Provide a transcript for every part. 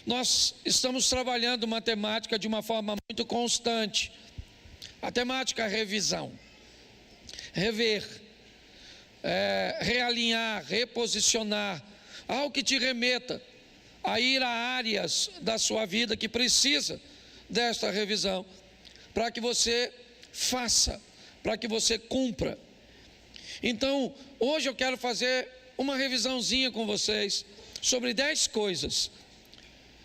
nós estamos trabalhando matemática de uma forma muito constante. A temática revisão, rever, realinhar, reposicionar, algo que te remeta a ir a áreas da sua vida que precisa desta revisão, para que você faça, para que você cumpra. Então, hoje eu quero fazer uma revisãozinha com vocês sobre 10 coisas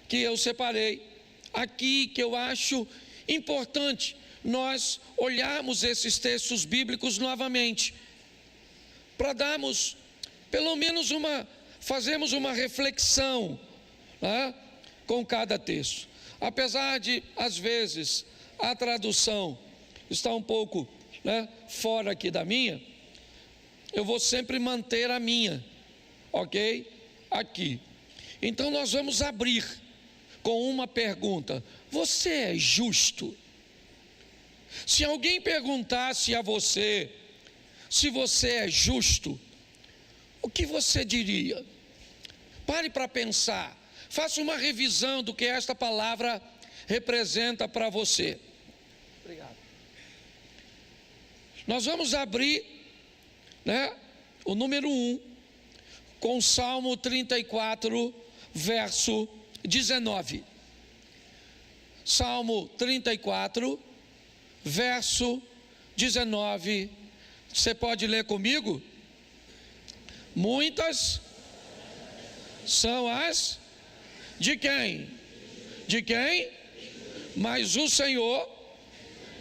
que eu separei aqui, que eu acho importante nós olharmos esses textos bíblicos novamente, para darmos pelo menos fazermos uma reflexão, né, com cada texto. Apesar de, às vezes, a tradução está um pouco, né, fora aqui da minha, eu vou sempre manter a minha, ok? Aqui. Então nós vamos abrir com uma pergunta: você é justo? Se alguém perguntasse a você se você é justo, o que você diria? Pare para pensar, faça uma revisão do que esta palavra representa para você. Obrigado. Nós vamos abrir, né, o número 1 com o Salmo 34, verso 19. Salmo 34, verso 19. Você pode ler comigo? Muitas são as de quem? De quem? Mas o Senhor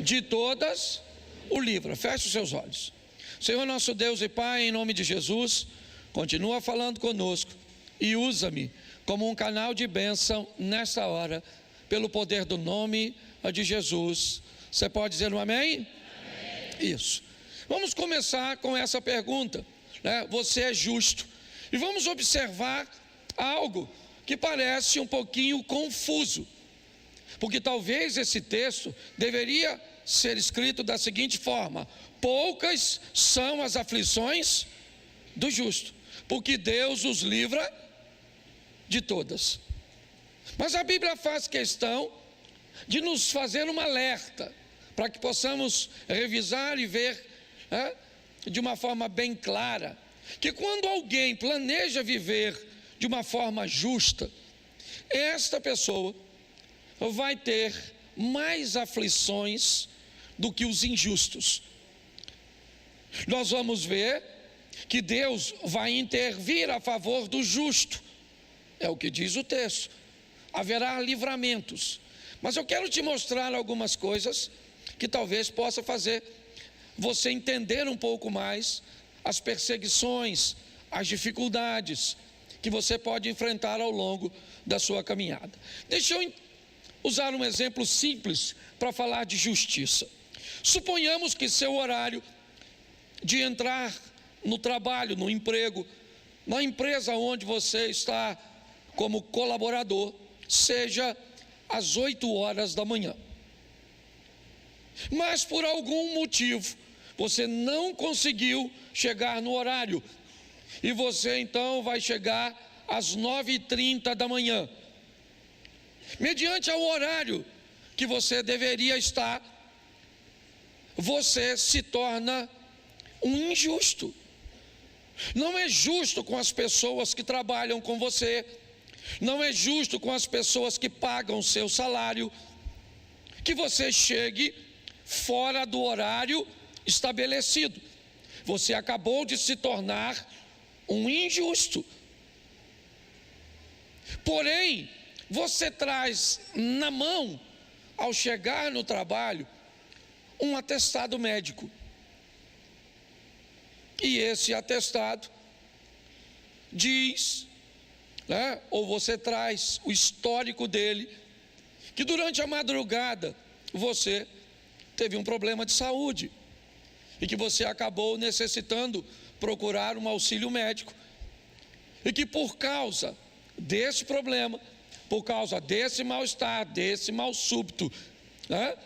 de todas o livra. Feche os seus olhos. Senhor nosso Deus e Pai, em nome de Jesus, continua falando conosco e usa-me como um canal de bênção nesta hora, pelo poder do nome de Jesus. Você pode dizer um amém? Amém. Isso. Vamos começar com essa pergunta, né? Você é justo? E vamos observar algo que parece um pouquinho confuso, porque talvez esse texto deveria ser escrito da seguinte forma: poucas são as aflições do justo, porque Deus os livra de todas. Mas a Bíblia faz questão de nos fazer um alerta, para que possamos revisar e ver, né, de uma forma bem clara, que quando alguém planeja viver de uma forma justa, esta pessoa vai ter mais aflições do que os injustos. Nós vamos ver que Deus vai intervir a favor do justo, é o que diz o texto. Haverá livramentos, mas eu quero te mostrar algumas coisas que talvez possa fazer você entender um pouco mais as perseguições, as dificuldades que você pode enfrentar ao longo da sua caminhada. Deixa eu usar um exemplo simples para falar de justiça. Suponhamos que seu horário de entrar no trabalho, no emprego, na empresa onde você está como colaborador, seja às 8 horas da manhã. Mas por algum motivo você não conseguiu chegar no horário, e você então vai chegar às 9h30 da manhã. Mediante ao horário que você deveria estar, você se torna um injusto. Não é justo com as pessoas que trabalham com você, não é justo com as pessoas que pagam o seu salário, que você chegue fora do horário estabelecido. Você acabou de se tornar um injusto. Porém, você traz na mão, ao chegar no trabalho, um atestado médico. E esse atestado diz, né, ou você traz o histórico dele, que durante a madrugada você teve um problema de saúde e que você acabou necessitando procurar um auxílio médico, e que por causa desse problema, por causa desse mal-estar, desse mal súbito, né,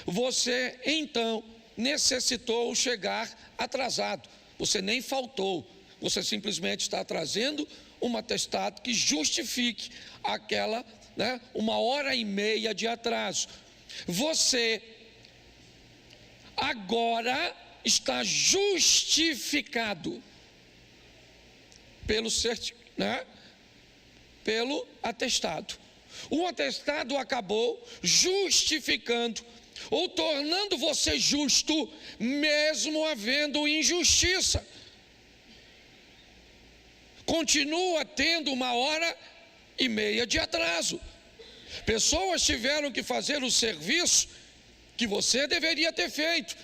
você então necessitou chegar atrasado. Você nem faltou, você simplesmente está trazendo um atestado que justifique aquela, né, 1h30 de atraso. Você agora está justificado pelo atestado. O atestado acabou justificando ou tornando você justo, mesmo havendo injustiça. Continua tendo 1h30 de atraso. Pessoas tiveram que fazer o serviço que você deveria ter feito.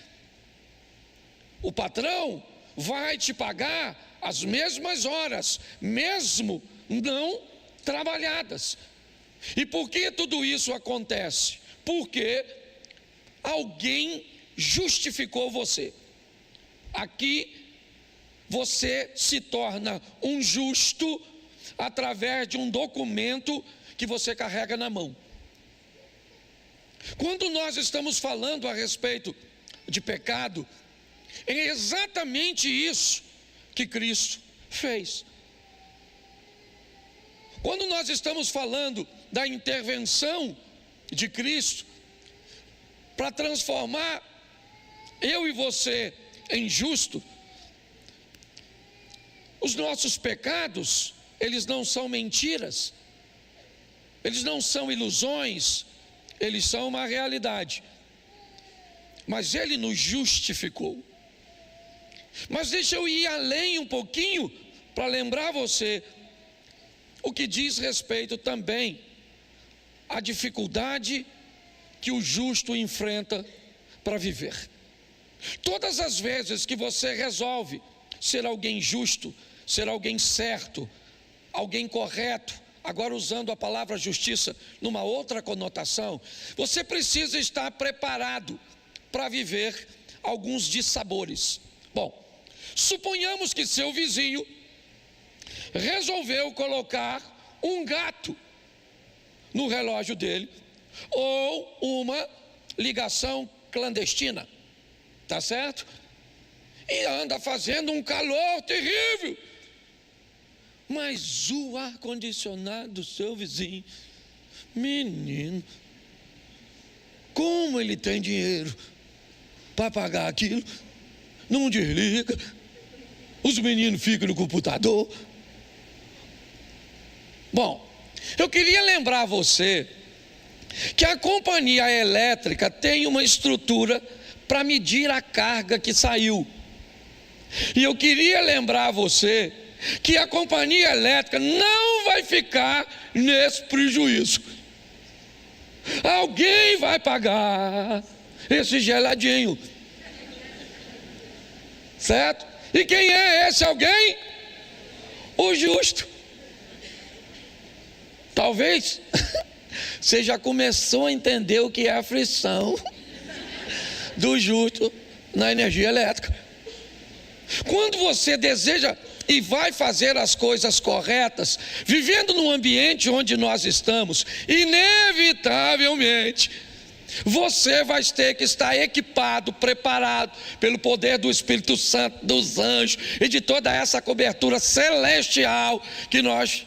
O patrão vai te pagar as mesmas horas, mesmo não trabalhadas. E por que tudo isso acontece? Porque alguém justificou você. Aqui você se torna um justo através de um documento que você carrega na mão. Quando nós estamos falando a respeito de pecado, é exatamente isso que Cristo fez. Quando nós estamos falando da intervenção de Cristo para transformar eu e você em justo, os nossos pecados, eles não são mentiras, eles não são ilusões, eles são uma realidade. Mas Ele nos justificou. Mas deixa eu ir além um pouquinho para lembrar você o que diz respeito também à dificuldade que o justo enfrenta para viver. Todas as vezes que você resolve ser alguém justo, ser alguém certo, alguém correto, agora usando a palavra justiça numa outra conotação, você precisa estar preparado para viver alguns dissabores. Bom, suponhamos que seu vizinho resolveu colocar um gato no relógio dele, ou uma ligação clandestina, tá certo? E anda fazendo um calor terrível, mas o ar-condicionado do seu vizinho, menino, como ele tem dinheiro para pagar aquilo, não desliga, os meninos ficam no computador. Bom, eu queria lembrar você que a companhia elétrica tem uma estrutura para medir a carga que saiu. E eu queria lembrar você que a companhia elétrica não vai ficar nesse prejuízo. Alguém vai pagar esse geladinho, certo? E quem é esse alguém? O justo. Talvez você já começou a entender o que é a aflição do justo na energia elétrica. Quando você deseja e vai fazer as coisas corretas, vivendo no ambiente onde nós estamos, inevitavelmente você vai ter que estar equipado, preparado pelo poder do Espírito Santo, dos anjos e de toda essa cobertura celestial que nós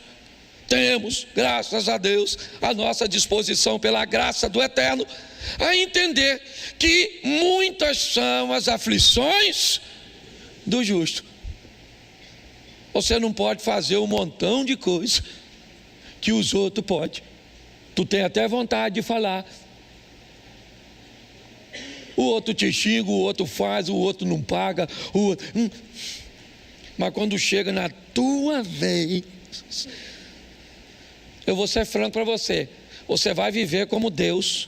temos, graças a Deus, à nossa disposição pela graça do Eterno, a entender que muitas são as aflições do justo. Você não pode fazer um montão de coisa que os outros podem. Tu tem até vontade de falar. O outro te xinga, o outro faz, o outro não paga, o outro... Mas quando chega na tua vez, eu vou ser franco para você, você vai viver como Deus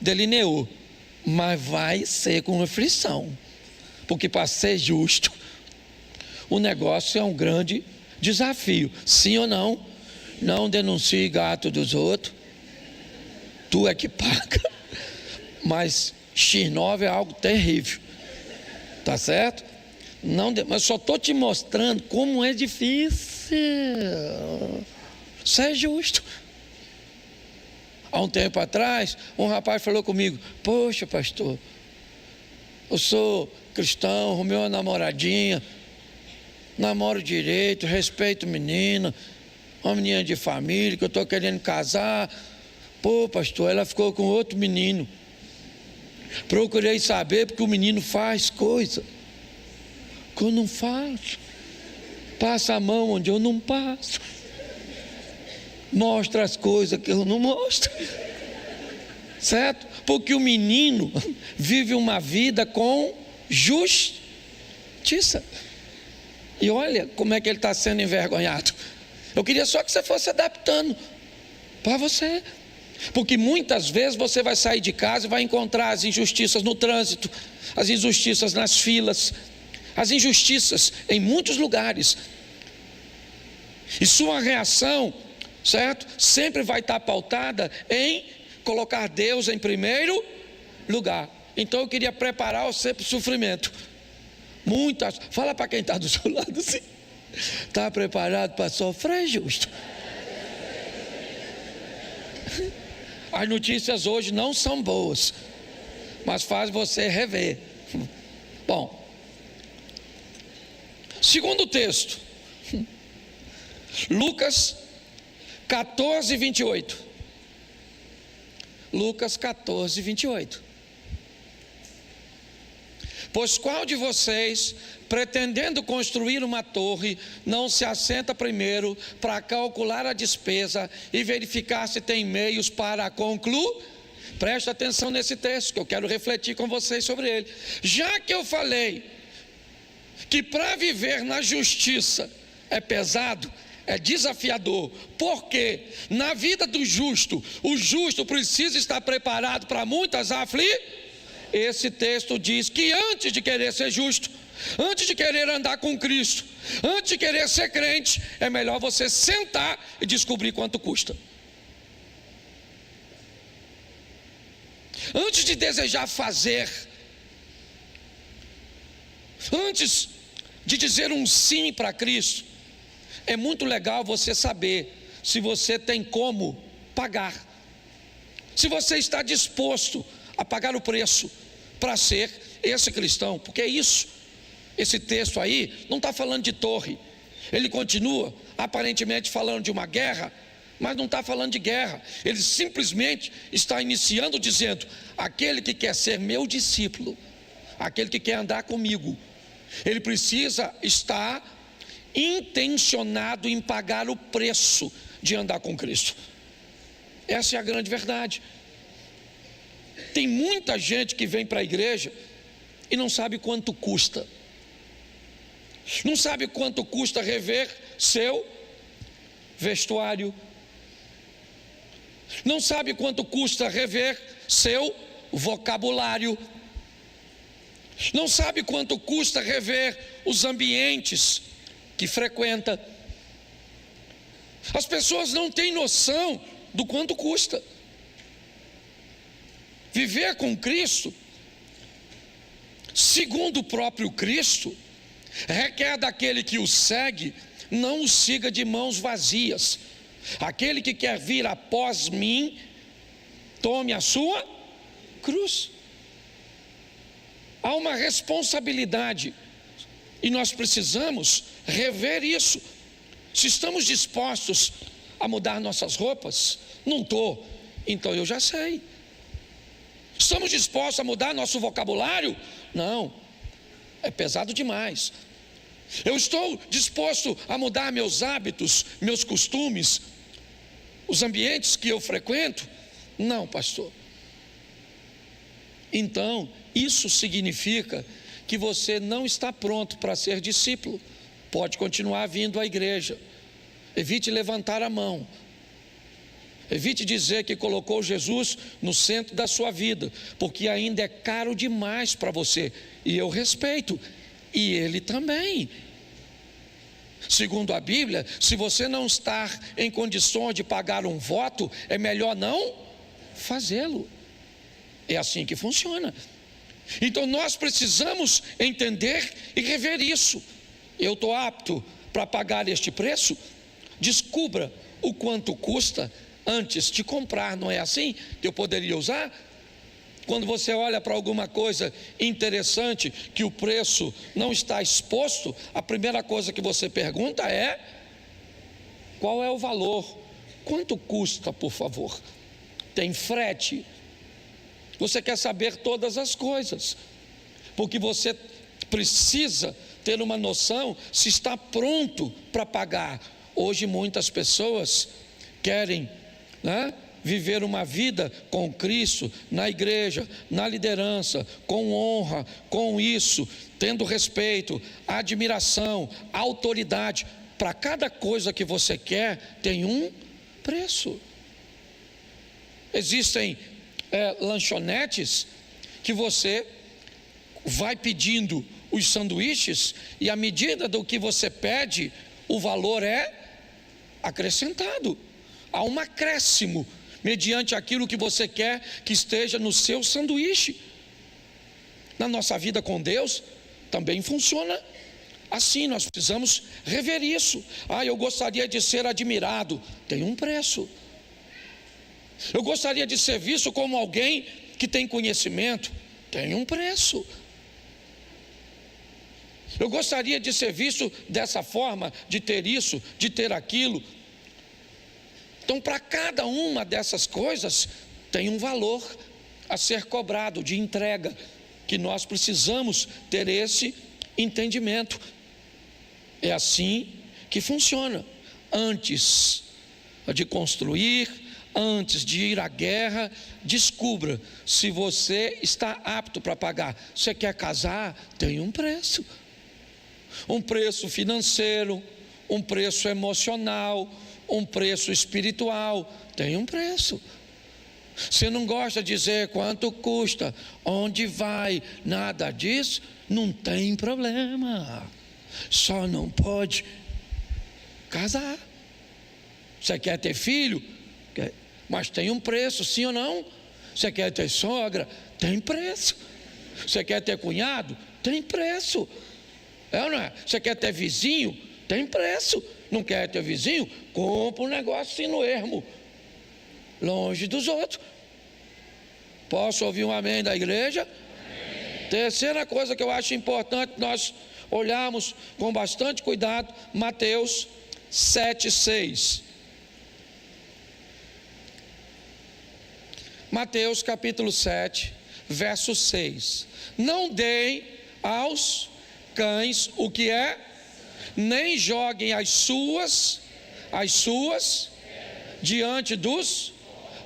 delineou, mas vai ser com aflição, porque para ser justo, o negócio é um grande desafio. Sim ou não? Não denuncie gato dos outros, tu é que paga, mas X9 é algo terrível, tá certo? Não, mas só estou te mostrando como é difícil ser justo. Há um tempo atrás, um rapaz falou comigo: poxa, pastor, eu sou cristão, arrumei uma namoradinha, namoro direito, respeito menina, uma menina de família, que eu estou querendo casar. Pô, pastor, ela ficou com outro menino. Procurei saber, porque o menino faz coisa que eu não faço. Passa a mão onde eu não passo. Mostra as coisas que eu não mostro. Certo? Porque o menino vive uma vida com justiça. E olha como é que ele está sendo envergonhado. Eu queria só que você fosse adaptando para você. Porque muitas vezes você vai sair de casa e vai encontrar as injustiças no trânsito, as injustiças nas filas, as injustiças em muitos lugares. E sua reação, certo? Sempre vai estar pautada em colocar Deus em primeiro lugar. Então eu queria preparar você para o sofrimento. Fala para quem está do seu lado assim. Está preparado para sofrer, justo? As notícias hoje não são boas, mas faz você rever. Bom, segundo texto, Lucas 14, 28. Lucas 14, 28. Pois qual de vocês, pretendendo construir uma torre, não se assenta primeiro para calcular a despesa e verificar se tem meios para concluir? Presta atenção nesse texto, que eu quero refletir com vocês sobre ele. Já que eu falei que para viver na justiça é pesado, é desafiador, porque na vida do justo, o justo precisa estar preparado para muitas aflições. Esse texto diz que antes de querer ser justo, antes de querer andar com Cristo, antes de querer ser crente, é melhor você sentar e descobrir quanto custa. Antes de desejar fazer, antes de dizer um sim para Cristo, é muito legal você saber se você tem como pagar, se você está disposto a pagar o preço para ser esse cristão, porque é isso. Esse texto aí não está falando de torre, ele continua aparentemente falando de uma guerra, mas não está falando de guerra. Ele simplesmente está iniciando dizendo: aquele que quer ser meu discípulo, aquele que quer andar comigo, ele precisa estar intencionado em pagar o preço de andar com Cristo. Essa é a grande verdade. Tem muita gente que vem para a igreja e não sabe quanto custa. Não sabe quanto custa rever seu vestuário. Não sabe quanto custa rever seu vocabulário. Não sabe quanto custa rever os ambientes que frequenta. As pessoas não têm noção do quanto custa. Viver com Cristo, segundo o próprio Cristo, requer daquele que o segue, não o siga de mãos vazias. Aquele que quer vir após mim, tome a sua cruz. Há uma responsabilidade e nós precisamos rever isso. Se estamos dispostos a mudar nossas roupas, não estou, então eu já sei. Estamos dispostos a mudar nosso vocabulário? Não, é pesado demais. Eu estou disposto a mudar meus hábitos, meus costumes, os ambientes que eu frequento? Não, pastor. Então, isso significa que você não está pronto para ser discípulo. Pode continuar vindo à igreja. Evite levantar a mão. Evite dizer que colocou Jesus no centro da sua vida, porque ainda é caro demais para você. E eu respeito, e ele também. Segundo a Bíblia, se você não está em condições de pagar um voto, é melhor não fazê-lo. É assim que funciona. Então nós precisamos entender e rever isso. Eu estou apto para pagar este preço? Descubra o quanto custa antes de comprar, não é assim que eu poderia usar? Quando você olha para alguma coisa interessante que o preço não está exposto, a primeira coisa que você pergunta é: Qual é o valor? Quanto custa, por favor? Tem frete? Você quer saber todas as coisas, porque você precisa ter uma noção se está pronto para pagar. Hoje muitas pessoas querem, viver uma vida com Cristo, na igreja, na liderança, com honra, com isso, tendo respeito, admiração, autoridade. Para cada coisa que você quer, tem um preço. Existem lanchonetes que você vai pedindo os sanduíches, e à medida do que você pede, o valor é acrescentado. Há um acréscimo mediante aquilo que você quer que esteja no seu sanduíche. Na nossa vida com Deus também funciona assim. Nós precisamos rever isso. Eu gostaria de ser admirado. Tem um preço. Eu gostaria de ser visto como alguém que tem conhecimento. Tem um preço. Eu gostaria de ser visto dessa forma, de ter isso, de ter aquilo. Então, para cada uma dessas coisas, tem um valor a ser cobrado de entrega, que nós precisamos ter esse entendimento. É assim que funciona. Antes de construir, antes de ir à guerra, descubra se você está apto para pagar. Você quer casar? Tem um preço. Um preço financeiro, um preço emocional, um preço espiritual. Tem um preço. Você não gosta de dizer quanto custa, onde vai, nada disso, não tem problema. Só não pode casar. Você quer ter filho? Mas tem um preço, sim ou não? Você quer ter sogra? Tem preço. Você quer ter cunhado? Tem preço. É ou não é? Você quer ter vizinho? Tem preço. Não quer ter vizinho? Compra um negócio assim no ermo, longe dos outros. Posso ouvir um amém da igreja? Amém. Terceira coisa que eu acho importante nós olharmos com bastante cuidado, Mateus 7:6. Mateus capítulo 7, verso 6. Não deem aos cães o que é, nem joguem as suas diante dos,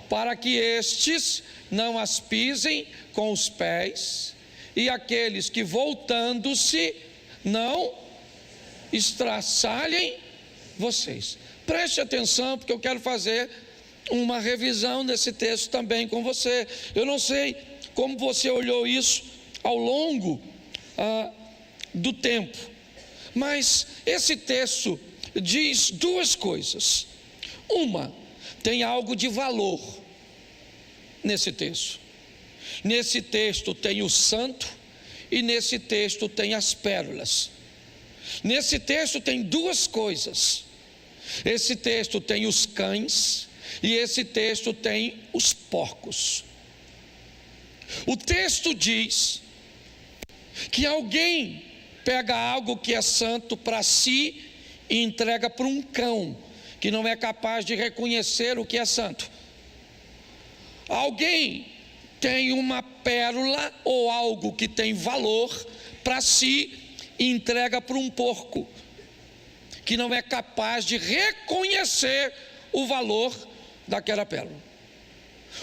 para que estes não as pisem com os pés, e aqueles que voltando-se não estraçalhem vocês. Preste atenção, porque eu quero fazer uma revisão desse texto também com você. Eu não sei como você olhou isso ao longo do tempo, mas esse texto diz duas coisas. Uma, tem algo de valor nesse texto. Nesse texto tem o santo e nesse texto tem as pérolas. Nesse texto tem duas coisas. Esse texto tem os cães e esse texto tem os porcos. O texto diz que alguém pega algo que é santo para si e entrega para um cão que não é capaz de reconhecer o que é santo. Alguém tem uma pérola ou algo que tem valor para si e entrega para um porco que não é capaz de reconhecer o valor daquela pérola.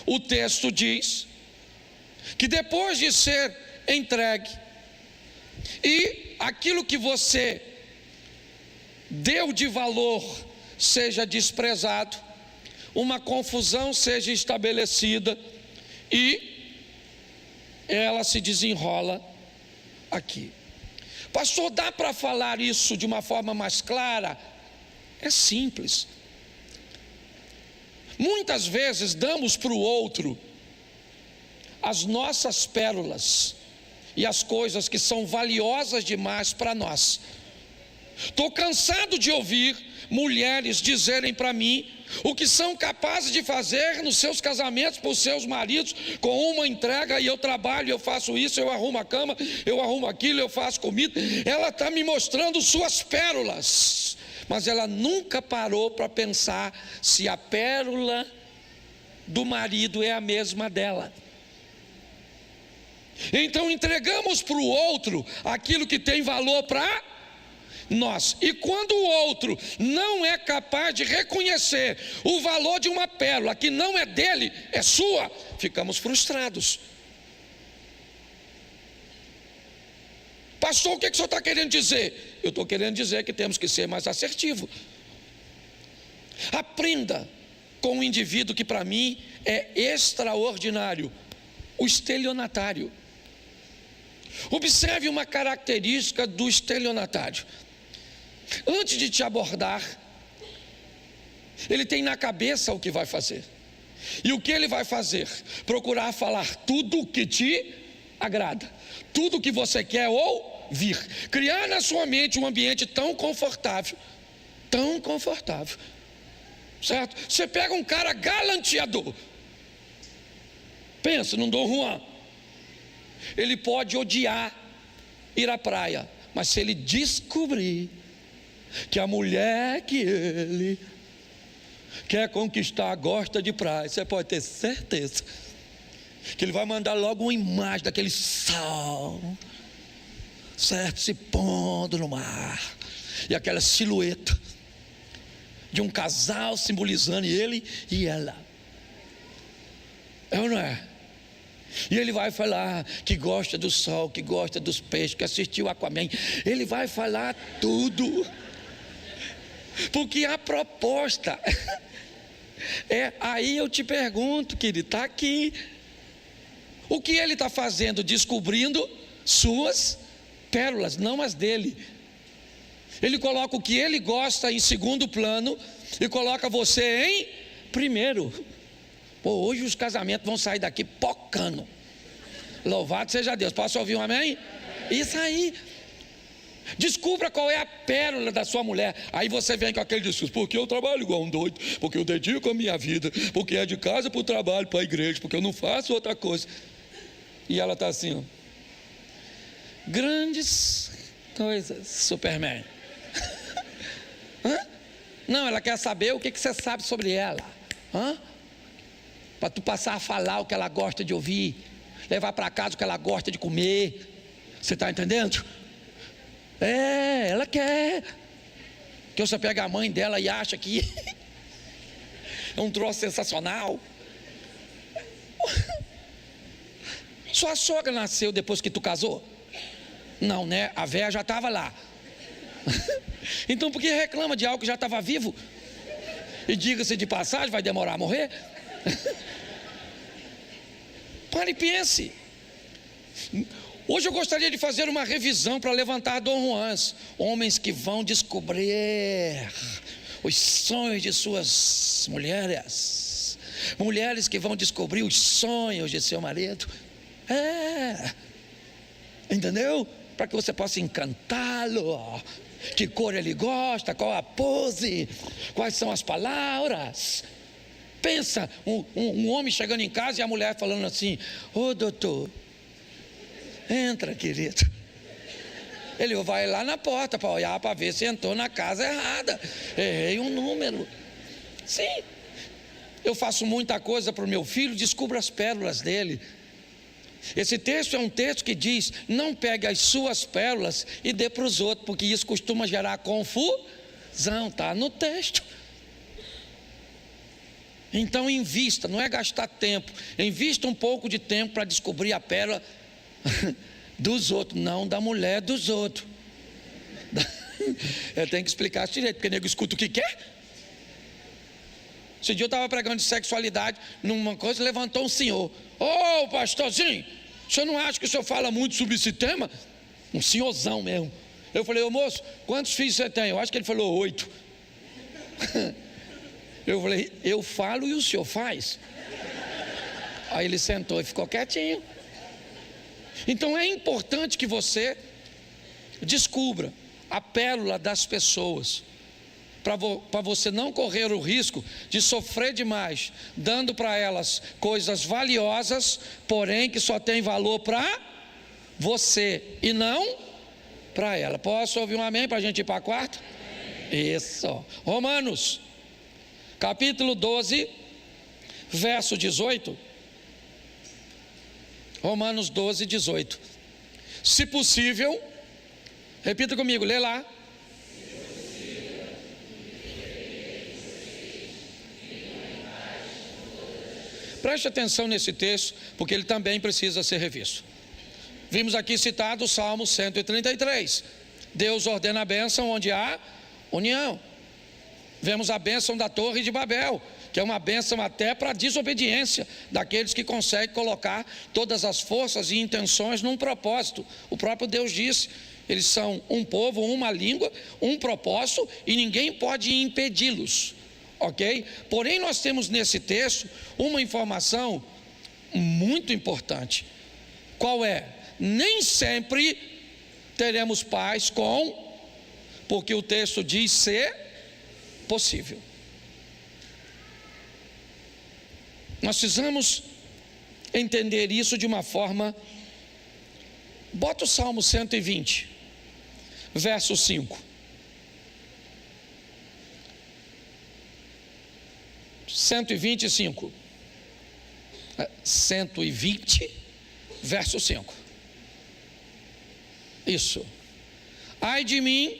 O texto diz que depois de ser entregue e aquilo que você deu de valor seja desprezado, uma confusão seja estabelecida e ela se desenrola aqui. Pastor, dá para falar isso de uma forma mais clara? É simples. Muitas vezes damos para o outro as nossas pérolas e as coisas que são valiosas demais para nós. Estou cansado de ouvir mulheres dizerem para mim o que são capazes de fazer nos seus casamentos por seus maridos, com uma entrega, e eu trabalho, eu faço isso, eu arrumo a cama, eu arrumo aquilo, eu faço comida. Ela está me mostrando suas pérolas, mas ela nunca parou para pensar se a pérola do marido é a mesma dela. Então entregamos para o outro aquilo que tem valor para nós. E quando o outro não é capaz de reconhecer o valor de uma pérola que não é dele, é sua, ficamos frustrados. Pastor, o que o senhor está querendo dizer? Eu estou querendo dizer que temos que ser mais assertivos. Aprenda com um indivíduo que para mim é extraordinário, o estelionatário. Observe uma característica do estelionatário. Antes de te abordar, ele tem na cabeça o que vai fazer. E o que ele vai fazer? Procurar falar tudo o que te agrada, tudo o que você quer ouvir, criar na sua mente um ambiente tão confortável, certo? Você pega um cara galanteador, pensa num Dom Juan, ele pode odiar ir à praia, mas se ele descobrir que a mulher que ele quer conquistar gosta de praia, você pode ter certeza que ele vai mandar logo uma imagem daquele sol, certo, se pondo no mar, e aquela silhueta de um casal simbolizando ele e ela. É ou não é? E ele vai falar que gosta do sol, que gosta dos peixes, que assistiu Aquaman. Ele vai falar tudo, porque a proposta é, aí eu te pergunto, querido, está aqui. O que ele está fazendo? Descobrindo suas pérolas, não as dele. Ele coloca o que ele gosta em segundo plano e coloca você em primeiro. Pô, hoje os casamentos vão sair daqui pocando. Louvado seja Deus. Posso ouvir um amém? Isso aí. Descubra qual é a pérola da sua mulher. Aí você vem com aquele discurso: porque eu trabalho igual um doido, porque eu dedico a minha vida, porque é de casa para o trabalho, para a igreja, porque eu não faço outra coisa. E ela está assim, ó. Grandes coisas, Superman. Não, ela quer saber o que você sabe sobre ela. Para tu passar a falar o que ela gosta de ouvir, levar para casa o que ela gosta de comer. Você está entendendo? É, ela quer que você pegue a mãe dela e acha que é um troço sensacional. Sua sogra nasceu depois que tu casou? Não, né? A véia já estava lá. Então por que reclama de algo que já estava vivo? E diga-se de passagem, vai demorar a morrer? Pare e pense. Hoje eu gostaria de fazer uma revisão para levantar Dom Juans, homens que vão descobrir os sonhos de suas mulheres, mulheres que vão descobrir os sonhos de seu marido. Entendeu? Para que você possa encantá-lo. Que cor ele gosta, qual a pose, quais são as palavras. Pensa, um homem chegando em casa e a mulher falando assim: ô doutor, entra, querido. Ele vai lá na porta para olhar, para ver se entrou na casa errada. Errei um número. Sim, eu faço muita coisa para o meu filho, descubro as pérolas dele. Esse texto é um texto que diz: não pegue as suas pérolas e dê para os outros, porque isso costuma gerar confusão. Está no texto. Então invista, não é gastar tempo, invista um pouco de tempo para descobrir a pérola dos outros, não da mulher dos outros. Eu tenho que explicar isso direito, porque o nego escuta o que quer. Esse dia eu estava pregando de sexualidade numa coisa, levantou um senhor: ô pastorzinho, o senhor não acha que o senhor fala muito sobre esse tema? Um senhorzão mesmo. Eu falei: ô moço, quantos filhos você tem? Eu acho que ele falou 8. Eu falei: eu falo e o senhor faz? Aí ele sentou e ficou quietinho. Então é importante que você descubra a pérola das pessoas, para você não correr o risco de sofrer demais, dando para elas coisas valiosas, porém que só tem valor para você e não para ela. Posso ouvir um amém para a gente ir para a quarta? Isso. Romanos, capítulo 12, verso 18. Romanos 12, 18. Se possível, repita comigo, lê lá. Preste atenção nesse texto, porque ele também precisa ser revisto. Vimos aqui citado o Salmo 133. Deus ordena a bênção onde há união. Vemos a bênção da Torre de Babel, que é uma bênção até para a desobediência daqueles que conseguem colocar todas as forças e intenções num propósito. O próprio Deus disse, eles são um povo, uma língua, um propósito, e ninguém pode impedi-los. Ok? Porém, nós temos nesse texto uma informação muito importante. Qual é? Nem sempre teremos paz porque o texto diz ser possível. Nós precisamos entender isso de uma forma. Bota o Salmo 120, verso 5. 125, verso 5. Isso. Ai de mim,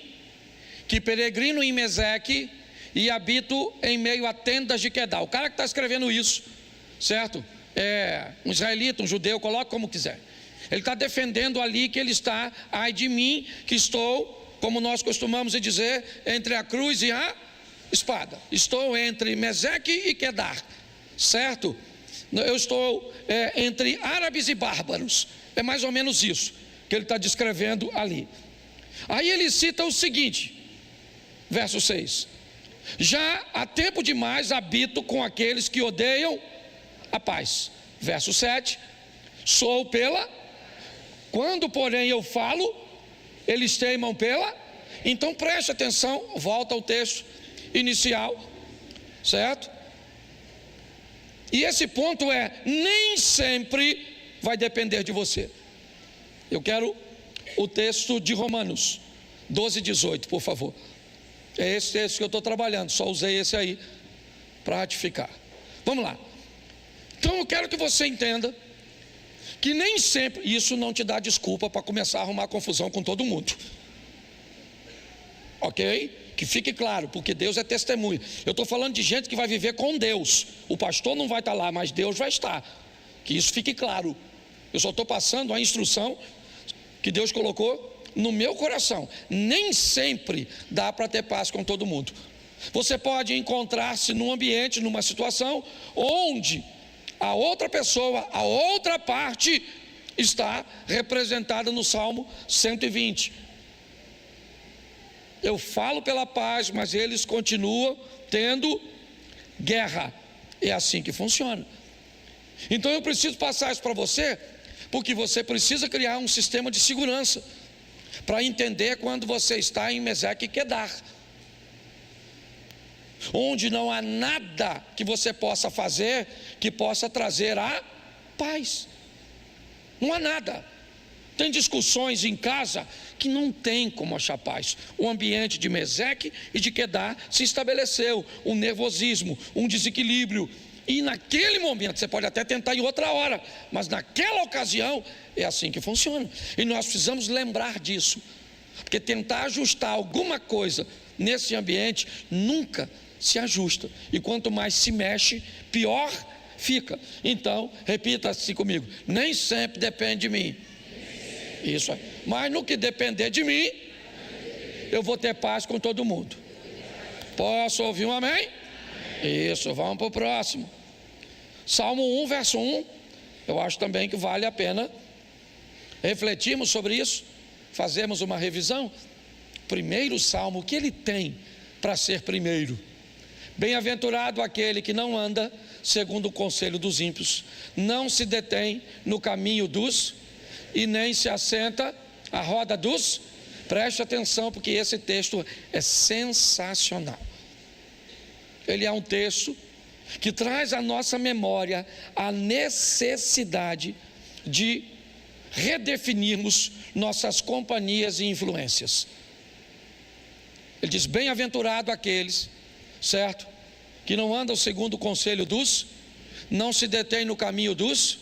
que peregrino em Meseque e habito em meio a tendas de Quedar. O cara que está escrevendo isso, certo? É um israelita, um judeu, coloque como quiser. Ele está defendendo ali que ele está, ai de mim, que estou, como nós costumamos dizer, entre a cruz e a espada. Estou entre Meseque e Quedar, certo? Eu estou entre árabes e bárbaros. É mais ou menos isso que ele está descrevendo ali. Aí ele cita o seguinte, verso 6. Já há tempo demais habito com aqueles que odeiam a paz. Verso 7. Sou quando porém eu falo, eles teimam Então preste atenção, volta ao texto inicial, certo? E esse ponto nem sempre vai depender de você. Eu quero o texto de Romanos 12, 18, por favor. É esse texto que eu estou trabalhando, só usei esse aí para ratificar. Vamos lá. Então eu quero que você entenda que nem sempre, isso não te dá desculpa para começar a arrumar confusão com todo mundo. Ok? Que fique claro, porque Deus é testemunha. Eu estou falando de gente que vai viver com Deus. O pastor não vai estar lá, mas Deus vai estar. Que isso fique claro. Eu só estou passando a instrução que Deus colocou no meu coração. Nem sempre dá para ter paz com todo mundo. Você pode encontrar-se num ambiente, numa situação onde a outra pessoa, a outra parte está representada no Salmo 120. Eu falo pela paz, mas eles continuam tendo guerra. É assim que funciona. Então eu preciso passar isso para você, porque você precisa criar um sistema de segurança para entender quando você está em Meseque e Quedar, onde não há nada que você possa fazer que possa trazer a paz. Não há nada. Tem discussões em casa que não tem como achar paz. O ambiente de Meseque e de Quedar se estabeleceu um nervosismo, um desequilíbrio. E naquele momento, você pode até tentar em outra hora, mas naquela ocasião é assim que funciona. E nós precisamos lembrar disso, porque tentar ajustar alguma coisa nesse ambiente nunca se ajusta. E quanto mais se mexe, pior fica. Então, repita assim comigo: nem sempre depende de mim. Isso aí. Mas no que depender de mim, eu vou ter paz com todo mundo. Posso ouvir um amém? Isso, vamos para o próximo. Salmo 1, verso 1. Eu acho também que vale a pena refletirmos sobre isso, fazermos uma revisão. Primeiro salmo, o que ele tem para ser primeiro? Bem-aventurado aquele que não anda segundo o conselho dos ímpios, não se detém no caminho dos, e nem se assenta à roda dos. Preste atenção, porque esse texto é sensacional. Ele é um texto que traz à nossa memória a necessidade de redefinirmos nossas companhias e influências. Ele diz: bem-aventurado aqueles, certo? Que não andam segundo o conselho dos, não se detém no caminho dos,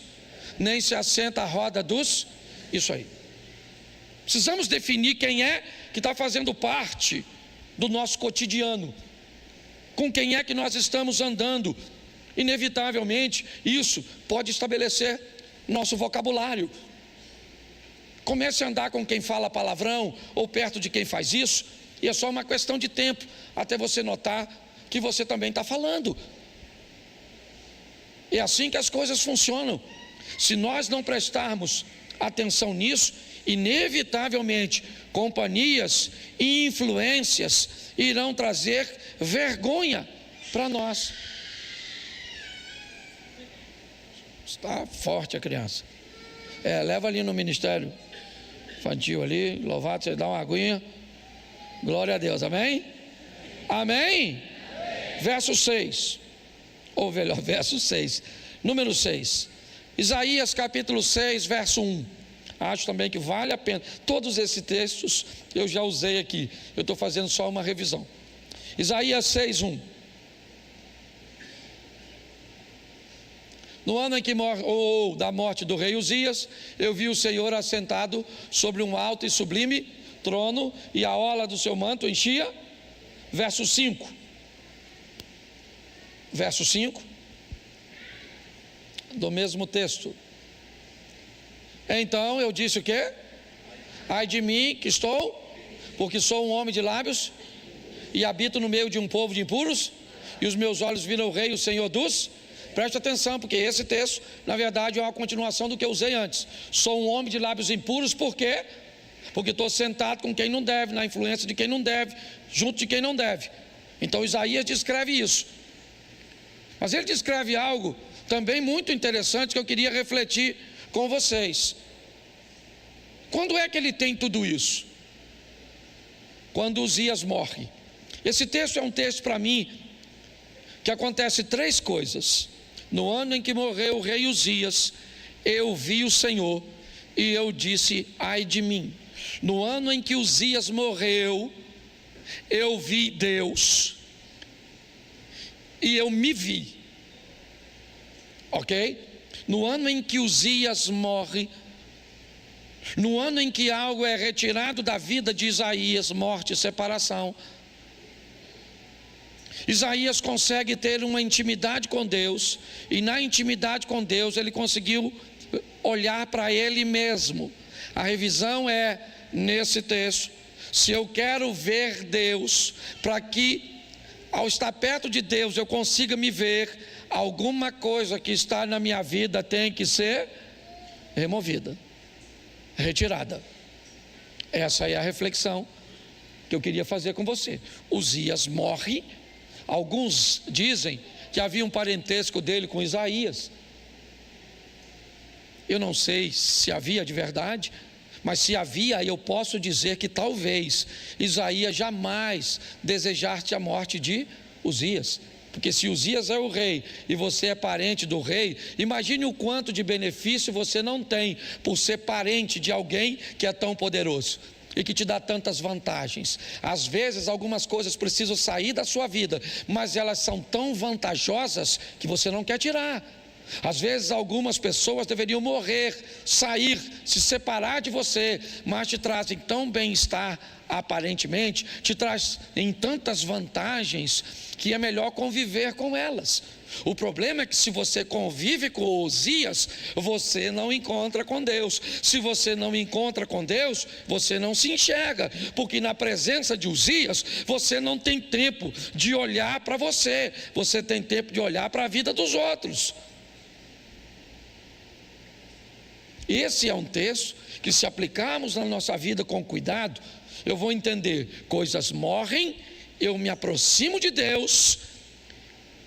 nem se assenta à roda dos. Isso aí. Precisamos definir quem é que está fazendo parte do nosso cotidiano, com quem é que nós estamos andando. Inevitavelmente, isso pode estabelecer nosso vocabulário. Comece a andar com quem fala palavrão, ou perto de quem faz isso, e é só uma questão de tempo, até você notar que você também está falando. É assim que as coisas funcionam. Se nós não prestarmos atenção nisso, inevitavelmente, companhias e influências irão trazer vergonha para nós. Está forte a criança. Leva ali no ministério infantil ali, louvado, você dá uma aguinha. Glória a Deus, amém? Amém? Verso 6, ou melhor, verso 6, número 6. Isaías capítulo 6, verso 1. Acho também que vale a pena. Todos esses textos eu já usei aqui. Eu estou fazendo só uma revisão. Isaías 6, 1. No ano em que da morte do rei Uzias, eu vi o Senhor assentado sobre um alto e sublime trono, e a orla do seu manto enchia. Verso 5. Verso 5 do mesmo texto. Então eu disse o quê? Ai de mim que estou, porque sou um homem de lábios e habito no meio de um povo de impuros, e os meus olhos viram o rei, o Senhor dos. Preste atenção, porque esse texto na verdade é uma continuação do que eu usei antes. Sou um homem de lábios impuros, por quê? Porque estou sentado com quem não deve, na influência de quem não deve, junto de quem não deve. Então Isaías descreve isso. Mas ele descreve algo também muito interessante que eu queria refletir com vocês. Quando é que ele tem tudo isso? Quando Uzias morre. Esse texto é um texto para mim que acontece 3 coisas. No ano em que morreu o rei Uzias, eu vi o Senhor e eu disse: ai de mim. No ano em que Uzias morreu, eu vi Deus e eu me vi. Ok? No ano em que Uzias morre, no ano em que algo é retirado da vida de Isaías, morte e separação, Isaías consegue ter uma intimidade com Deus, e na intimidade com Deus ele conseguiu olhar para ele mesmo. A revisão é nesse texto: se eu quero ver Deus, para que ao estar perto de Deus eu consiga me ver, alguma coisa que está na minha vida tem que ser removida, retirada. Essa é a reflexão que eu queria fazer com você. Uzias morre. Alguns dizem que havia um parentesco dele com Isaías. Eu não sei se havia de verdade, mas se havia, eu posso dizer que talvez Isaías jamais desejasse a morte de Uzias. Porque se Uzias é o rei e você é parente do rei, imagine o quanto de benefício você não tem por ser parente de alguém que é tão poderoso e que te dá tantas vantagens. Às vezes algumas coisas precisam sair da sua vida, mas elas são tão vantajosas que você não quer tirar. Às vezes algumas pessoas deveriam morrer, sair, se separar de você, mas te trazem tão bem-estar, aparentemente, te trazem tantas vantagens que é melhor conviver com elas. O problema é que se você convive com Uzias, você não encontra com Deus. Se você não encontra com Deus, você não se enxerga, porque na presença de Uzias, você não tem tempo de olhar para você, você tem tempo de olhar para a vida dos outros. Esse é um texto que, se aplicarmos na nossa vida com cuidado, eu vou entender: coisas morrem, eu me aproximo de Deus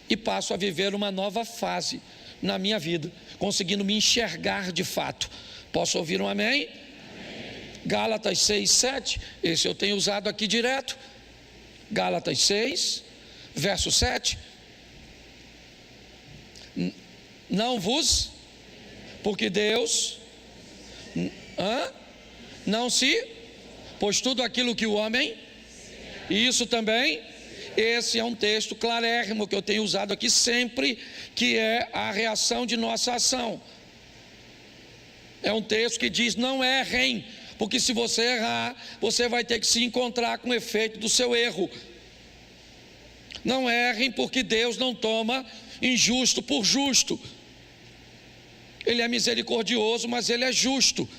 e passo a viver uma nova fase na minha vida, conseguindo me enxergar de fato. Posso ouvir um amém? Amém. Gálatas 6, 7, esse eu tenho usado aqui direto. Gálatas 6, verso 7. Não vos, porque Deus não se, pois tudo aquilo que o homem E isso também, esse é um texto clarérrimo que eu tenho usado aqui sempre, que é a reação de nossa ação. É um texto que diz: não errem, porque se você errar, você vai ter que se encontrar com o efeito do seu erro. Não errem, porque Deus não toma injusto por justo. Ele é misericordioso, mas Ele é justo.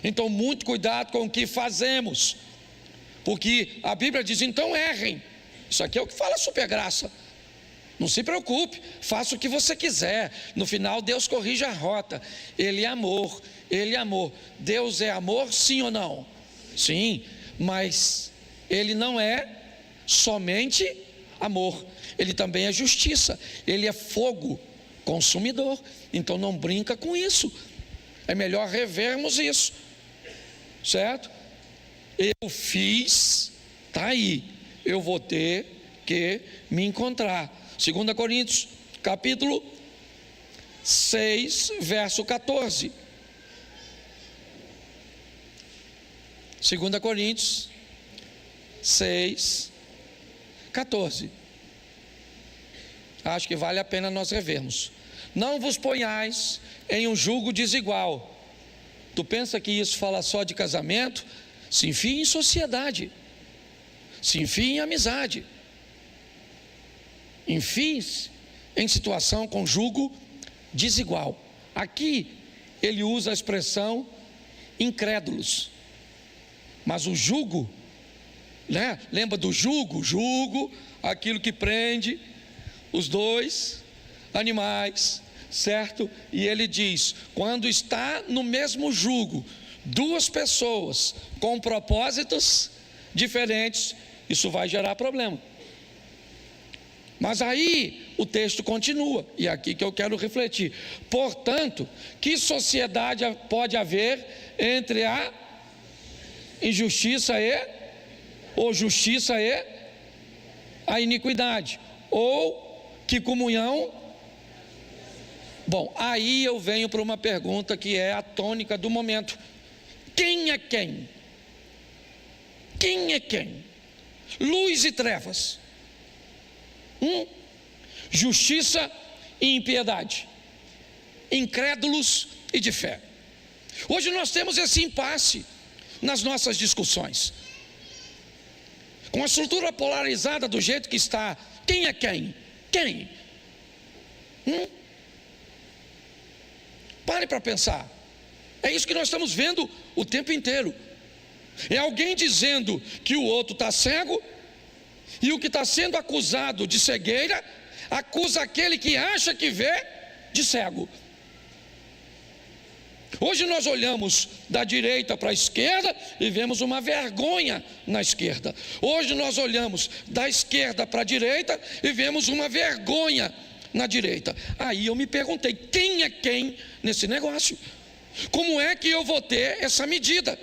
Então, muito cuidado com o que fazemos, porque a Bíblia diz: então errem. Isso aqui é o que fala a supergraça. Não se preocupe, faça o que você quiser. No final, Deus corrige a rota. Ele é amor, Ele é amor. Deus é amor, sim ou não? Sim, mas Ele não é somente amor. Ele também é justiça. Ele é fogo consumidor. Então não brinca com isso. É melhor revermos isso, certo? Eu fiz, está aí. Eu vou ter que me encontrar. 2 Coríntios, capítulo 6, verso 14. 2 Coríntios 6, 14. Acho que vale a pena nós revermos. Não vos ponhais em um jugo desigual. Tu pensa que isso fala só de casamento? Se enfie em sociedade, se enfie em amizade, enfie-se em situação com jugo desigual. Aqui ele usa a expressão incrédulos, mas o jugo, né? Lembra do jugo? Jugo, aquilo que prende os dois animais, certo? E ele diz: quando está no mesmo jugo duas pessoas com propósitos diferentes, isso vai gerar problema. Mas aí o texto continua, e é aqui que eu quero refletir. Portanto, que sociedade pode haver entre a injustiça ou justiça e a iniquidade? Ou que comunhão? Bom, aí eu venho para uma pergunta que é a tônica do momento: quem é quem? Quem é quem? Luz e trevas. Justiça e impiedade, incrédulos e de fé. Hoje nós temos esse impasse nas nossas discussões. Com a estrutura polarizada do jeito que está, quem é quem? Quem? Pare para pensar. É isso que nós estamos vendo o tempo inteiro. É alguém dizendo que o outro está cego, e o que está sendo acusado de cegueira acusa aquele que acha que vê de cego. Hoje nós olhamos da direita para a esquerda e vemos uma vergonha na esquerda. Hoje nós olhamos da esquerda para a direita e vemos uma vergonha na direita. Aí eu me perguntei: quem é quem nesse negócio? Como é que eu vou ter essa medida?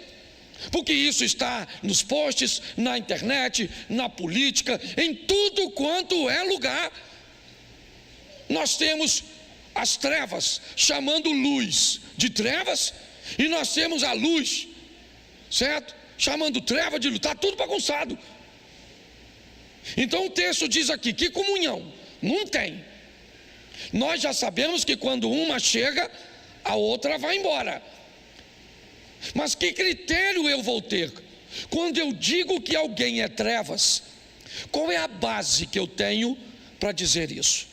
Porque isso está nos posts, na internet, na política, em tudo quanto é lugar. Nós temos as trevas chamando luz de trevas, e nós temos a luz, certo? Chamando treva de luz. Está tudo bagunçado. Então o texto diz aqui: que comunhão? Não tem. Nós já sabemos que quando uma chega, a outra vai embora. Mas que critério eu vou ter? Quando eu digo que alguém é trevas, qual é a base que eu tenho para dizer isso?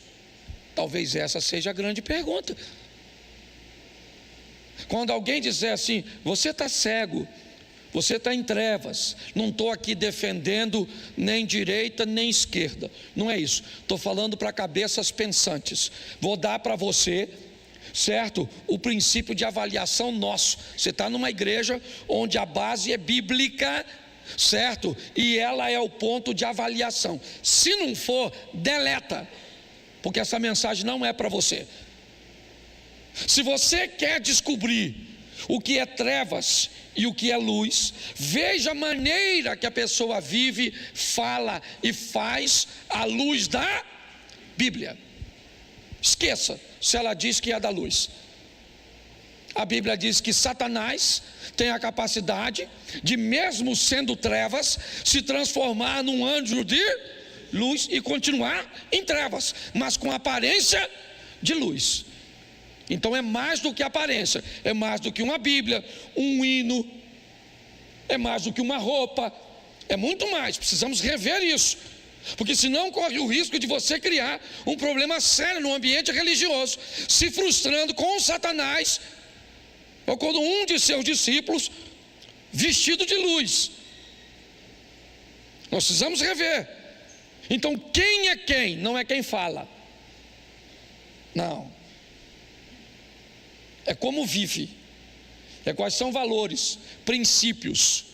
Talvez essa seja a grande pergunta. Quando alguém disser assim: você está cego, você está em trevas, não estou aqui defendendo nem direita nem esquerda, não é isso, estou falando para cabeças pensantes. Vou dar para você, certo, o princípio de avaliação nosso. Você está numa igreja onde a base é bíblica, certo? E ela é o ponto de avaliação. Se não for, deleta, porque essa mensagem não é para você. Se você quer descobrir o que é trevas e o que é luz, veja a maneira que a pessoa vive, fala e faz à luz da Bíblia. Esqueça se ela diz que é da luz. A Bíblia diz que Satanás tem a capacidade de, mesmo sendo trevas, se transformar num anjo de luz e continuar em trevas, mas com aparência de luz. Então é mais do que aparência, é mais do que uma Bíblia, um hino, é mais do que uma roupa, é muito mais. Precisamos rever isso, porque senão corre o risco de você criar um problema sério no ambiente religioso, se frustrando com Satanás, ou quando um de seus discípulos vestido de luz. Nós precisamos rever. Então quem é quem? Não é quem fala, não, é como vive, é quais são valores, princípios.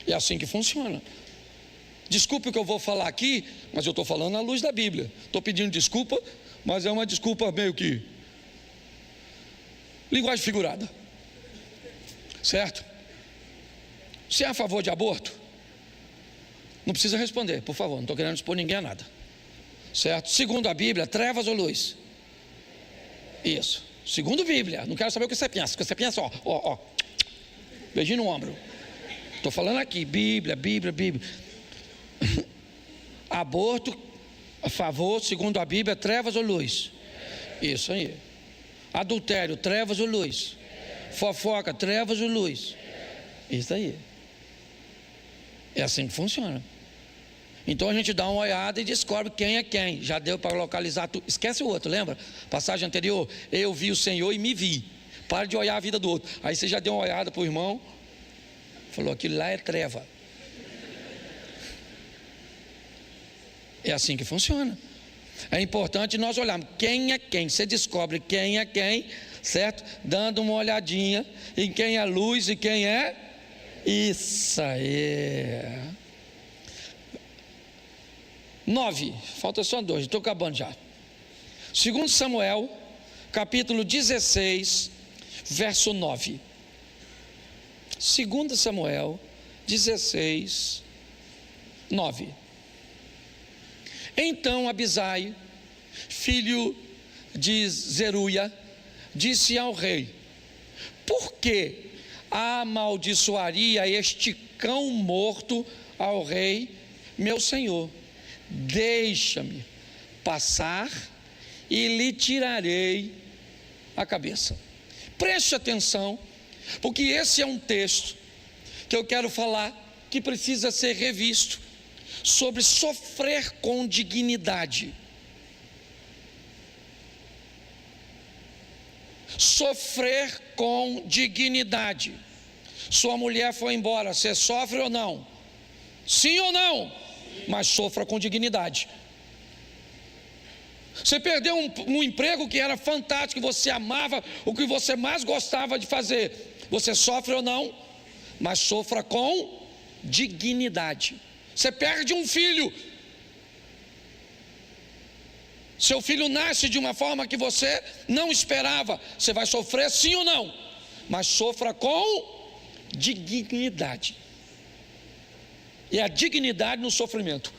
É assim que funciona. Desculpe o que eu vou falar aqui, mas eu estou falando à luz da Bíblia. Estou pedindo desculpa, mas é uma desculpa meio que linguagem figurada, certo? Você é a favor de aborto? Não precisa responder, por favor, não estou querendo expor ninguém a nada, certo? Segundo a Bíblia, trevas ou luz? Isso, segundo a Bíblia. Não quero saber o que você pensa. O que você pensa, ó, beijinho no ombro. Estou falando aqui, Bíblia. Aborto, a favor, segundo a Bíblia, trevas ou luz? Isso aí. Adultério, trevas ou luz? Fofoca, trevas ou luz? Isso aí. É assim que funciona. Então a gente dá uma olhada e descobre quem é quem. Já deu para localizar tudo. Esquece o outro, lembra? Passagem anterior, eu vi o Senhor e me vi. Para de olhar a vida do outro. Aí você já deu uma olhada para o irmão, falou, aquilo lá é treva. É assim que funciona. É importante nós olharmos quem é quem. Você descobre quem é quem, certo? Dando uma olhadinha em quem é luz e quem é. Isso aí. 9, falta só 2, estou acabando já. 2 Samuel, capítulo 16, verso 9. 2 Samuel 16, 9. Então Abisai, filho de Zeruia, disse ao rei: por que amaldiçoaria este cão morto ao rei, meu senhor? Deixa-me passar e lhe tirarei a cabeça. Preste atenção, porque esse é um texto que eu quero falar, que precisa ser revisto, sobre sofrer com dignidade. Sofrer com dignidade. Sua mulher foi embora, você sofre ou não? Sim ou não? Mas sofra com dignidade. Você perdeu um emprego que era fantástico, que você amava, o que você mais gostava de fazer, você sofre ou não? Mas sofra com dignidade. Você perde um filho, seu filho nasce de uma forma que você não esperava, você vai sofrer sim ou não? Mas sofra com dignidade. E a dignidade no sofrimento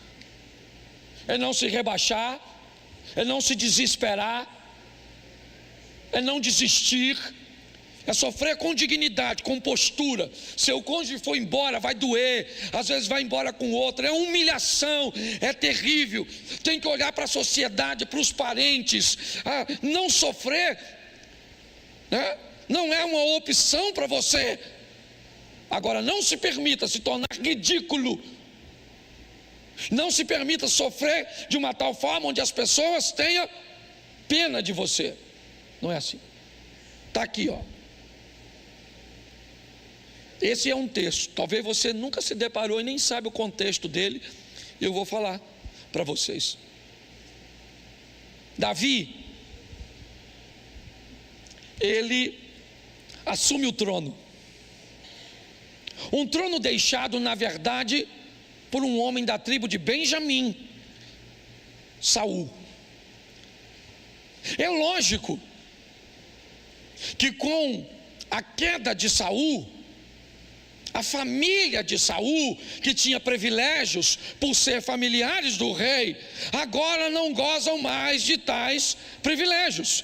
é não se rebaixar, é não se desesperar, é não desistir, é sofrer com dignidade, com postura. Seu cônjuge foi embora, vai doer, às vezes vai embora com outro, é humilhação, é terrível. Tem que olhar para a sociedade, para os parentes. Não sofrer, né? Não é uma opção para você. Agora, não se permita se tornar ridículo. Não se permita sofrer de uma tal forma onde as pessoas tenham pena de você. Não é assim. Está aqui, ó. Esse é um texto. Talvez você nunca se deparou e nem sabe o contexto dele. Eu vou falar para vocês. Davi, ele assume o trono. Um trono deixado, na verdade, por um homem da tribo de Benjamim, Saul. É lógico que com a queda de Saul, a família de Saul, que tinha privilégios por ser familiares do rei, agora não gozam mais de tais privilégios.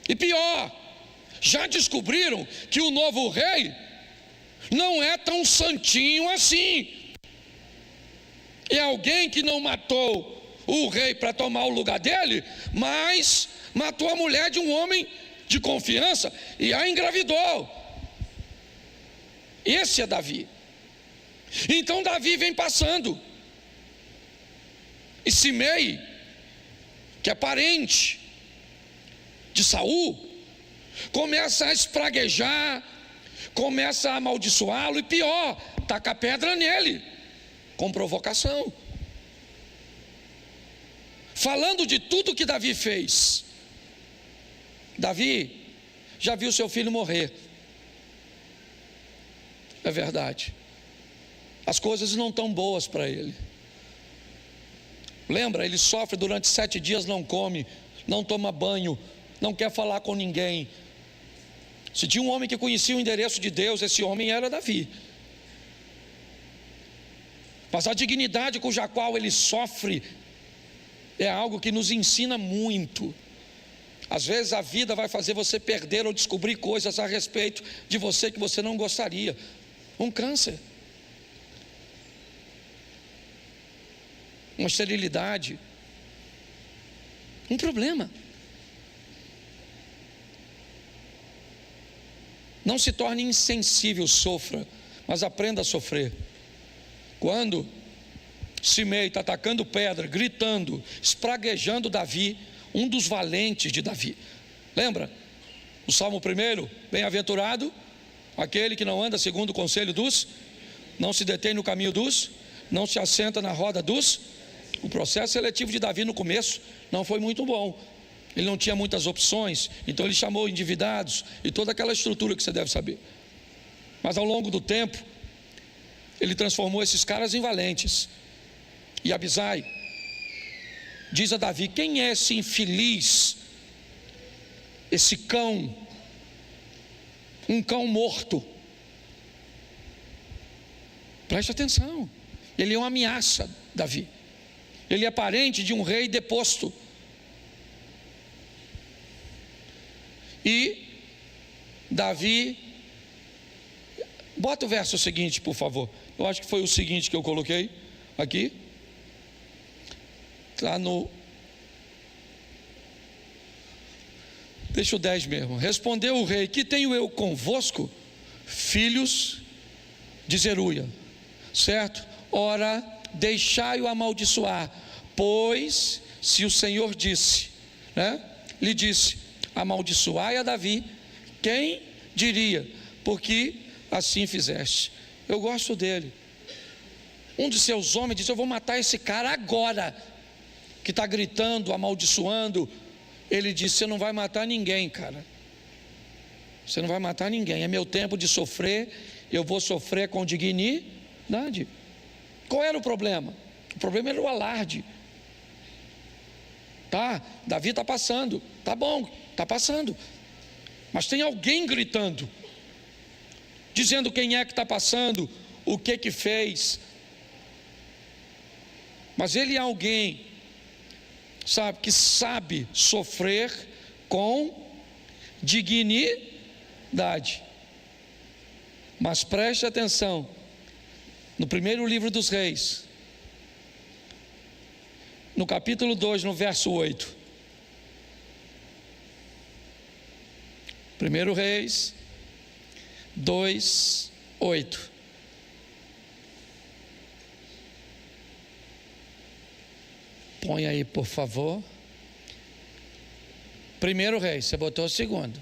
E pior, já descobriram que o novo rei não é tão santinho assim. É alguém que não matou o rei para tomar o lugar dele, mas matou a mulher de um homem de confiança e a engravidou. Esse é Davi. Então Davi vem passando, e Simei, que é parente de Saul, começa a espraguejar, começa a amaldiçoá-lo, e pior, taca pedra nele, com provocação, falando de tudo que Davi fez. Davi já viu seu filho morrer, é verdade, as coisas não estão boas para ele. Lembra, ele sofre durante 7 dias, não come, não toma banho, não quer falar com ninguém. Se tinha um homem que conhecia o endereço de Deus, esse homem era Davi. Mas a dignidade com a qual ele sofre é algo que nos ensina muito. Às vezes a vida vai fazer você perder ou descobrir coisas a respeito de você que você não gostaria. Um câncer, uma esterilidade, um problema. Não se torne insensível, sofra, mas aprenda a sofrer. Quando Simei está atacando pedra, gritando, espraguejando Davi, um dos valentes de Davi. Lembra? O Salmo 1, bem-aventurado aquele que não anda segundo o conselho dos, não se detém no caminho dos, não se assenta na roda dos. O processo seletivo de Davi no começo não foi muito bom. Ele não tinha muitas opções, então ele chamou endividados e toda aquela estrutura que você deve saber. Mas ao longo do tempo, ele transformou esses caras em valentes. E Abisai diz a Davi: quem é esse infeliz, esse cão, um cão morto? Preste atenção, ele é uma ameaça, Davi. Ele é parente de um rei deposto. E Davi, bota o verso seguinte, por favor. Eu acho que foi o seguinte que eu coloquei aqui. Está no... Deixa o 10 mesmo. Respondeu o rei: que tenho eu convosco, filhos de Zeruia? Certo? Ora, deixai-o amaldiçoar, pois se o Senhor disse, né? Lhe disse: amaldiçoai a Davi, quem diria? Porque assim fizeste. Eu gosto dele. Um de seus homens disse: eu vou matar esse cara agora, que está gritando, amaldiçoando. Ele disse: você não vai matar ninguém, cara. Você não vai matar ninguém. É meu tempo de sofrer. Eu vou sofrer com dignidade. Qual era o problema? O problema era o alarde. Tá, Davi está passando. Tá bom, está passando. Mas tem alguém gritando, dizendo quem é que está passando, o que fez. Mas ele é alguém, sabe, que sabe sofrer com dignidade. Mas preste atenção, no primeiro livro dos Reis, no capítulo 2, no verso 8. 1 Reis 2, 8. Põe aí, por favor. 1 Reis, você botou o segundo.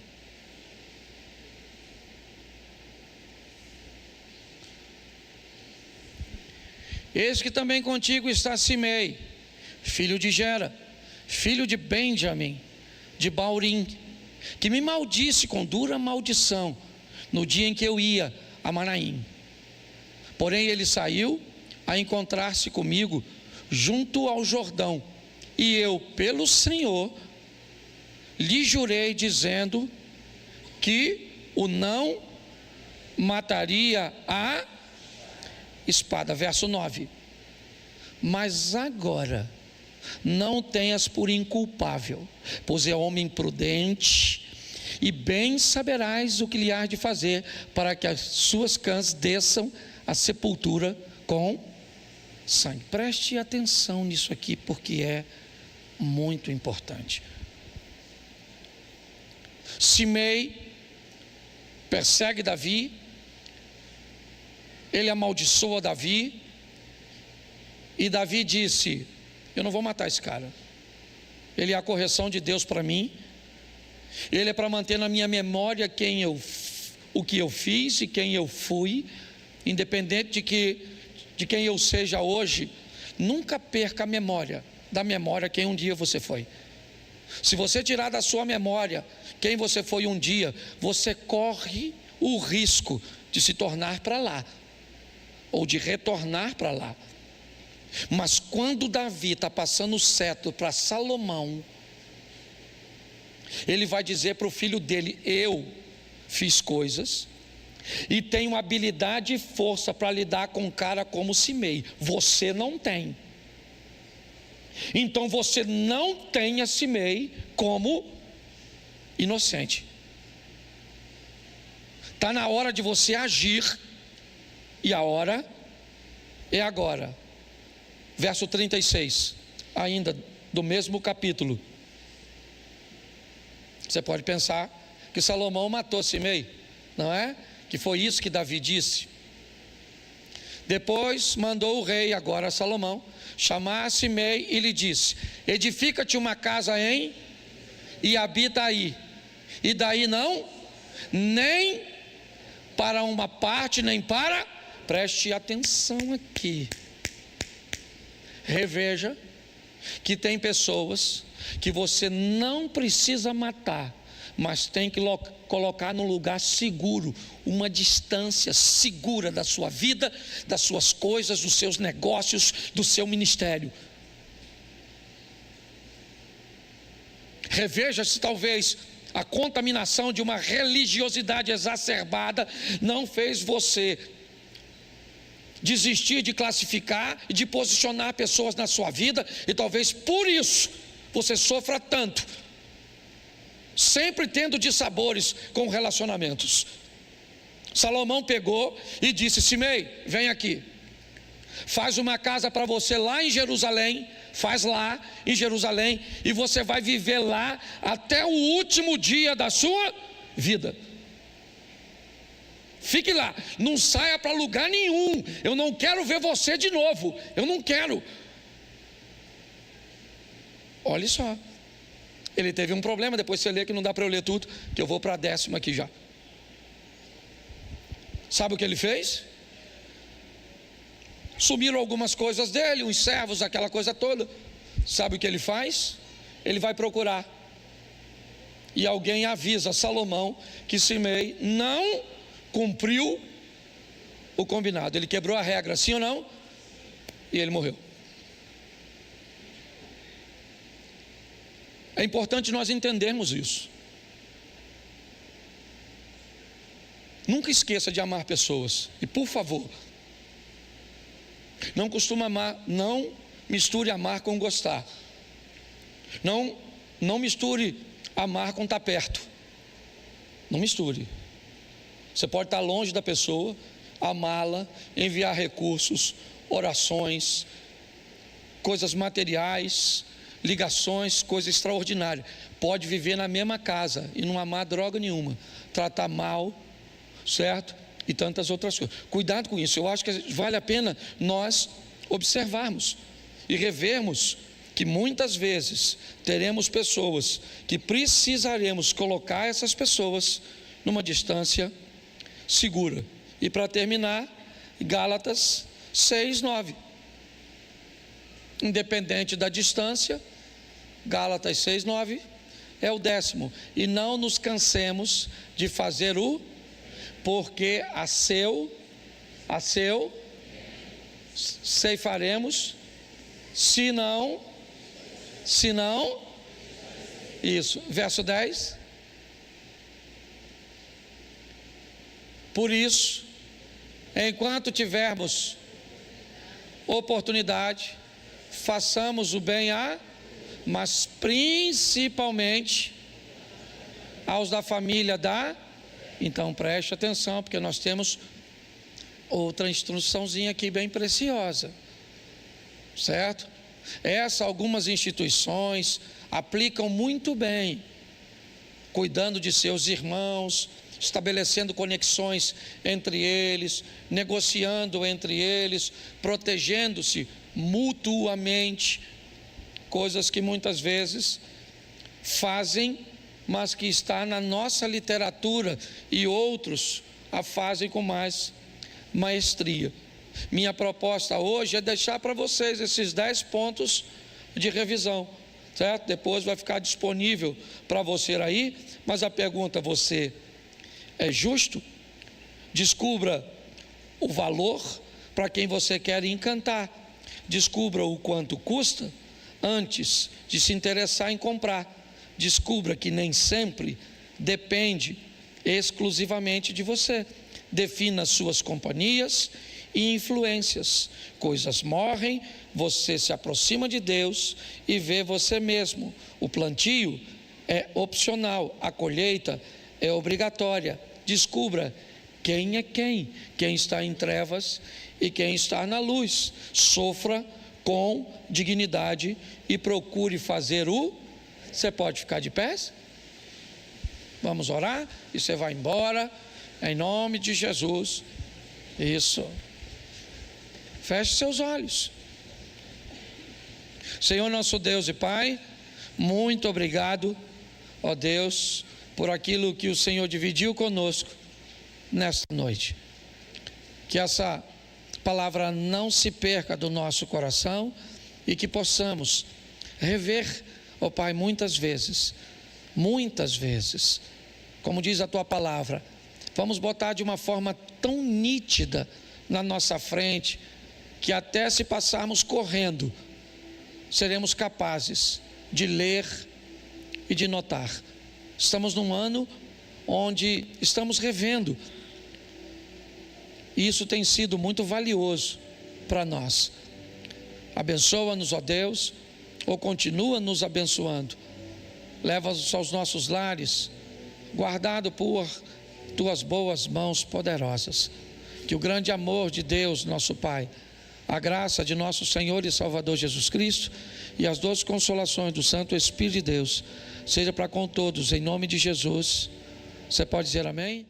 Eis que também contigo está Simei, filho de Gera, filho de Benjamim, de Baurim, que me maldisse com dura maldição no dia em que eu ia a Manaim. Porém ele saiu a encontrar-se comigo junto ao Jordão, e eu, pelo Senhor, lhe jurei, dizendo que o não mataria a espada. Verso 9. Mas agora não tenhas por inculpável, pois é homem prudente e bem saberás o que lhe hás de fazer, para que as suas cãs desçam à sepultura com sangue. Preste atenção nisso aqui, porque é muito importante. Simei persegue Davi, ele amaldiçoa Davi, e Davi disse: eu não vou matar esse cara, ele é a correção de Deus para mim, ele é para manter na minha memória o que eu fiz e quem eu fui, independente de quem eu seja hoje. Nunca perca a memória, da memória quem um dia você foi. Se você tirar da sua memória quem você foi um dia, você corre o risco de se tornar para lá, ou de retornar para lá. Mas quando Davi está passando o cetro para Salomão, ele vai dizer para o filho dele: eu fiz coisas e tenho habilidade e força para lidar com um cara como Simei, você não tem. Então você não tenha Simei como inocente. Está na hora de você agir, e a hora é agora. Verso 36, ainda do mesmo capítulo. Você pode pensar que Salomão matou Simei, não é? Que foi isso que Davi disse. Depois mandou o rei, agora Salomão, chamar Simei e lhe disse: edifica-te uma casa e habita aí, e daí não, nem para uma parte, nem para, preste atenção aqui, reveja que tem pessoas que você não precisa matar, mas tem que colocar num lugar seguro, uma distância segura da sua vida, das suas coisas, dos seus negócios, do seu ministério. Reveja se talvez a contaminação de uma religiosidade exacerbada não fez você desistir de classificar e de posicionar pessoas na sua vida, e talvez por isso você sofra tanto, sempre tendo dissabores com relacionamentos. Salomão pegou e disse: Simei, vem aqui, faz uma casa para você lá em Jerusalém, faz lá em Jerusalém, e você vai viver lá até o último dia da sua vida. Fique lá, não saia para lugar nenhum, eu não quero ver você de novo, eu não quero. Olha só, ele teve um problema, depois você lê que não dá para eu ler tudo, que eu vou para a 10ª aqui já. Sabe o que ele fez? Sumiram algumas coisas dele, uns servos, aquela coisa toda. Sabe o que ele faz? Ele vai procurar, e alguém avisa Salomão que Simei não cumpriu o combinado, ele quebrou a regra, sim ou não? E ele morreu. É importante nós entendermos isso. Nunca esqueça de amar pessoas, e por favor, não misture amar com gostar. Não misture amar com estar perto. Não misture. Você pode estar longe da pessoa, amá-la, enviar recursos, orações, coisas materiais, ligações, coisa extraordinária. Pode viver na mesma casa e não amar droga nenhuma, tratar mal, certo? E tantas outras coisas. Cuidado com isso. Eu acho que vale a pena nós observarmos e revermos que muitas vezes teremos pessoas que precisaremos colocar essas pessoas numa distância segura. E para terminar, Gálatas 6:9. Independente da distância, Gálatas 6:9 é o 10º. E não nos cansemos de fazer porque a seu ceifaremos, se não, isso, verso 10. Por isso, enquanto tivermos oportunidade, façamos o bem mas principalmente aos da família da... Então preste atenção, porque nós temos outra instruçãozinha aqui bem preciosa, certo? Algumas instituições aplicam muito bem, cuidando de seus irmãos, estabelecendo conexões entre eles, negociando entre eles, protegendo-se mutuamente, coisas que muitas vezes fazem, mas que está na nossa literatura e outros a fazem com mais maestria. Minha proposta hoje é deixar para vocês esses 10 pontos de revisão, certo? Depois vai ficar disponível para você aí, mas a pergunta: você é justo? Descubra o valor para quem você quer encantar. Descubra o quanto custa antes de se interessar em comprar. Descubra que nem sempre depende exclusivamente de você. Defina suas companhias e influências. Coisas morrem, você se aproxima de Deus e vê você mesmo. O plantio é opcional, a colheita é obrigatória. Descubra quem é quem está em trevas e quem está na luz. Sofra com dignidade e procure fazer o... Você pode ficar de pé? Vamos orar e você vai embora, em nome de Jesus. Isso. Feche seus olhos. Senhor nosso Deus e Pai, muito obrigado, ó Deus, por aquilo que o Senhor dividiu conosco nesta noite. Que essa palavra não se perca do nosso coração e que possamos rever, ó Pai, muitas vezes, como diz a Tua palavra, vamos botar de uma forma tão nítida na nossa frente, que até se passarmos correndo, seremos capazes de ler e de notar. Estamos num ano onde estamos revendo, e isso tem sido muito valioso para nós. Abençoa-nos, ó Deus, ou continua nos abençoando. Leva-nos aos nossos lares, guardado por Tuas boas mãos poderosas. Que o grande amor de Deus, nosso Pai, a graça de nosso Senhor e Salvador Jesus Cristo e as doces consolações do Santo Espírito de Deus seja para com todos, em nome de Jesus. Você pode dizer amém?